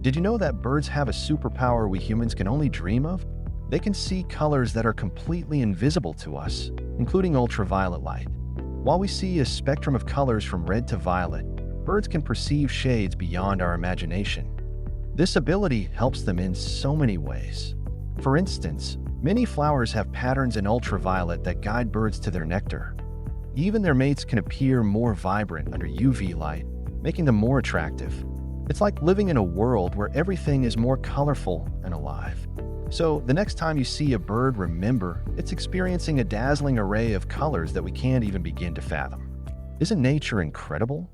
Did you know that birds have a superpower we humans can only dream of? They can see colors that are completely invisible to us, including ultraviolet light. While we see a spectrum of colors from red to violet, birds can perceive shades beyond our imagination. This ability helps them in so many ways. For instance, many flowers have patterns in ultraviolet that guide birds to their nectar. Even their mates can appear more vibrant under UV light, making them more attractive. It's like living in a world where everything is more colorful and alive. So, the next time you see a bird, remember, it's experiencing a dazzling array of colors that we can't even begin to fathom. Isn't nature incredible?